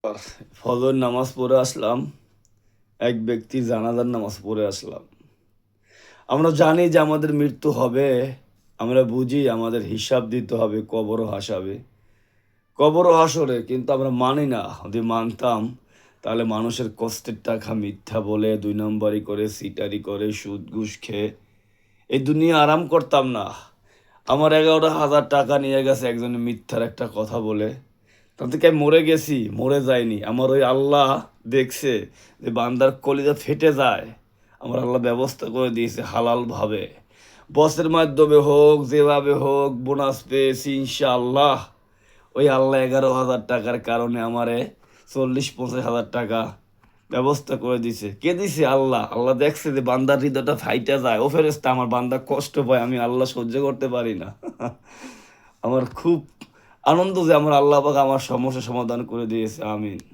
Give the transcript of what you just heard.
আর ফজর নামাজ পড়ে আসলাম, এক ব্যক্তির জানাজার নামাজ পড়ে আসলাম। আমরা জানি যে আমাদের মৃত্যু হবে, আমরা বুঝি আমাদের হিসাব দিতে হবে, কবরও হাসাবে, কবরও হাসরে, কিন্তু আমরা মানি না। যদি মানতাম তাহলে মানুষের কষ্টের টাকা মিথ্যা বলে, 2 নম্বরি করে, সিটারি করে, সুদ ঘুষ খেয়ে এই দুনিয়া আরাম করতাম না। আমার 11,000 টাকা নিয়ে গেছে একজনে মিথ্যার একটা কথা বলে, তা থেকে আমি মরে গেছি, মরে যায়নি। আমার ওই আল্লাহ দেখছে যে বান্দার কলিজা ফেটে যায়, আমার আল্লাহ ব্যবস্থা করে দিয়েছে হালালভাবে। বসের মাধ্যমে হোক, যেভাবে হোক, বোনাস পেয়েছি ইনশাআল্লাহ। ওই আল্লাহ 11,000 টাকার কারণে আমারে 40-50 হাজার টাকা ব্যবস্থা করে দিছে। কে দিছে? আল্লাহ। আল্লাহ দেখছে যে বান্দার হৃদয়টা ফাইটা যায়। ও ফেরেশতা, আমার বান্দা কষ্ট পায়, আমি আল্লাহ সহ্য করতে পারি না। আমার খুব আনন্দ যে আমার আল্লাহ পাক আমার সমস্যার সমাধান করে দিয়েছে। আমিন।